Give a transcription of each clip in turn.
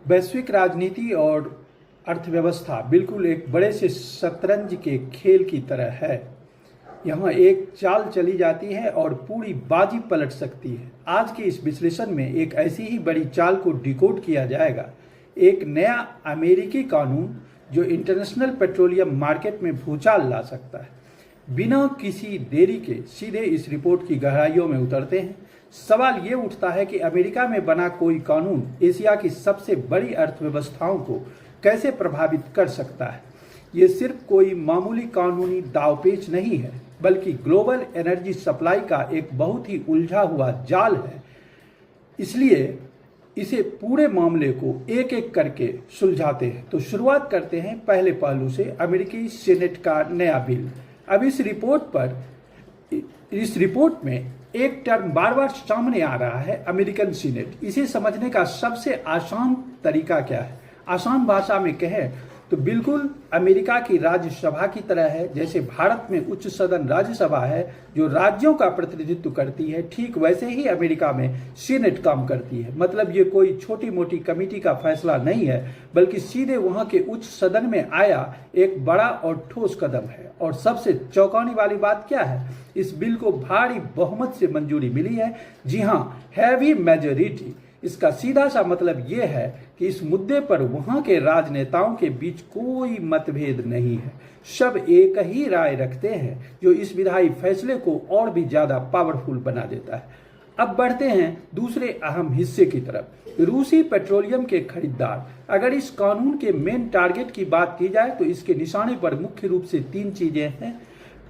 वैश्विक राजनीति और अर्थव्यवस्था बिल्कुल एक बड़े से शतरंज के खेल की तरह है। यहाँ एक चाल चली जाती है और पूरी बाजी पलट सकती है। आज के इस विश्लेषण में एक ऐसी ही बड़ी चाल को डिकोड किया जाएगा। एक नया अमेरिकी कानून जो इंटरनेशनल पेट्रोलियम मार्केट में भूचाल ला सकता है। बिना किसी देरी के सीधे इस रिपोर्ट की गहराइयों में उतरते हैं। सवाल ये उठता है कि अमेरिका में बना कोई कानून एशिया की सबसे बड़ी अर्थव्यवस्थाओं को कैसे प्रभावित कर सकता है। ये सिर्फ कोई मामूली कानूनी दांवपेच नहीं है, बल्कि ग्लोबल एनर्जी सप्लाई का एक बहुत ही उलझा हुआ जाल है। इसलिए इसे पूरे मामले को एक एक करके सुलझाते हैं। तो शुरुआत करते हैं पहले पहलू से, अमेरिकी सीनेट का नया बिल। अब इस रिपोर्ट में एक टर्म बार बार सामने आ रहा है, अमेरिकन सीनेट। इसे समझने का सबसे आसान तरीका क्या है? आसान भाषा में कहें तो बिल्कुल अमेरिका की राज्यसभा की तरह है। जैसे भारत में उच्च सदन राज्यसभा है जो राज्यों का प्रतिनिधित्व करती है, ठीक वैसे ही अमेरिका में सीनेट काम करती है। मतलब ये कोई छोटी मोटी कमेटी का फैसला नहीं है, बल्कि सीधे वहां के उच्च सदन में आया एक बड़ा और ठोस कदम है। और सबसे चौंकाने वाली बात क्या है? इस बिल को भारी बहुमत से मंजूरी मिली है। जी हाँ, हैवी मेजोरिटी। इसका सीधा सा मतलब यह है कि इस मुद्दे पर वहां के राजनेताओं के बीच कोई मतभेद नहीं है। सब एक ही राय रखते हैं, जो इस विधायी फैसले को और भी ज्यादा पावरफुल बना देता है। अब बढ़ते हैं दूसरे अहम हिस्से की तरफ, रूसी पेट्रोलियम के खरीदार। अगर इस कानून के मेन टारगेट की बात की जाए तो इसके निशाने पर मुख्य रूप से 3 चीजें हैं।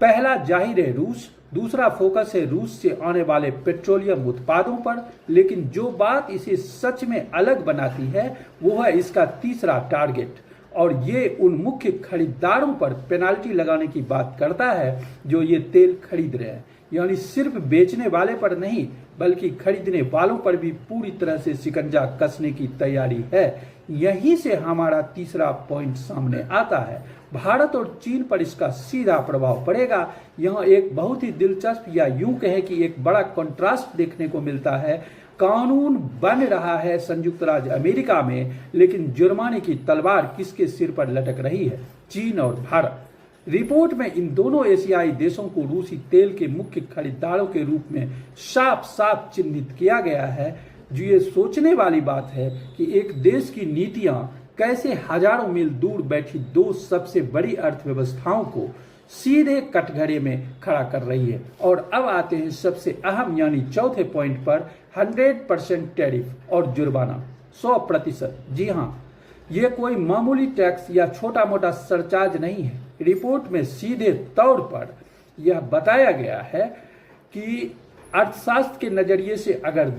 पहला जाहिर है रूस, दूसरा फोकस है रूस से आने वाले पेट्रोलियम उत्पादों पर। लेकिन जो बात इसे सच में अलग बनाती है वो है इसका तीसरा टारगेट, और ये उन मुख्य खरीदारों पर पेनाल्टी लगाने की बात करता है जो ये तेल खरीद रहे हैं। यानी सिर्फ बेचने वाले पर नहीं, बल्कि खरीदने वालों पर भी पूरी तरह से शिकंजा कसने की तैयारी है। यहीं से हमारा तीसरा पॉइंट सामने आता है। भारत और चीन पर इसका सीधा प्रभाव पड़ेगा। यहाँ एक बहुत ही दिलचस्प या यूं कहे कि एक बड़ा कंट्रास्ट देखने को मिलता है। कानून बन रहा है संयुक्त राज्य अमेरिका में, लेकिन जुर्माने की तलवार किसके सिर पर लटक रही है? चीन और भारत। रिपोर्ट में इन दोनों एशियाई देशों को रूसी तेल के मुख्य खरीदारों के रूप में साफ साफ चिन्हित किया गया है। जो ये सोचने वाली बात है कि एक देश की नीतियां कैसे हजारों मील दूर बैठी दो सबसे बड़ी अर्थव्यवस्थाओं को सीधे कटघरे में खड़ा कर रही है। और अब आते हैं सबसे अहम यानी चौथे पॉइंट पर, 100% टैरिफ और जुर्माना 100%। जी हाँ, यह कोई मामूली टैक्स या छोटा मोटा सरचार्ज नहीं है। रिपोर्ट में सीधे तौर पर यह बताया गया है कि अर्थशास्त्र के नजरिए से अगर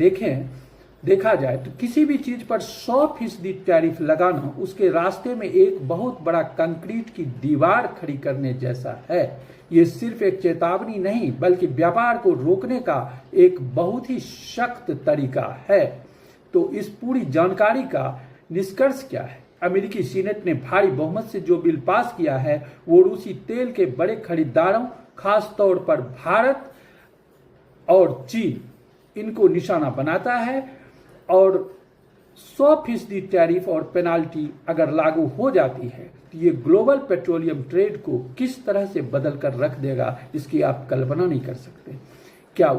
देखा जाए तो किसी भी चीज पर 100% टैरिफ लगाना उसके रास्ते में एक बहुत बड़ा कंक्रीट की दीवार खड़ी करने जैसा है। ये सिर्फ एक चेतावनी नहीं, बल्कि व्यापार को रोकने का एक बहुत ही सख्त तरीका है। तो इस पूरी जानकारी का निष्कर्ष क्या है? अमेरिकी सीनेट ने भारी बहुमत से जो बिल पास किया है वो रूसी तेल के बड़े खरीदारों, खास तौर पर भारत और चीन, इनको निशाना बनाता है। और 100% टैरिफ और पेनाल्टी अगर लागू हो जाती है तो ये ग्लोबल पेट्रोलियम ट्रेड को किस तरह से बदल कर रख देगा, इसकी आप कल्पना नहीं कर सकते। क्या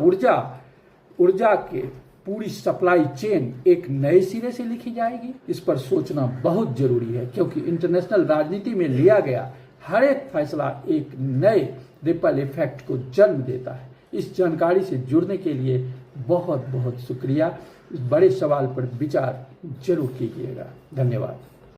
ऊर्जा के पूरी सप्लाई चेन एक नए सिरे से लिखी जाएगी? इस पर सोचना बहुत जरूरी है, क्योंकि इंटरनेशनल राजनीति में लिया गया हर एक फैसला एक नए रिपल इफेक्ट को जन्म देता है। इस जानकारी से जुड़ने के लिए बहुत बहुत शुक्रिया। इस बड़े सवाल पर विचार जरूर कीजिएगा। धन्यवाद।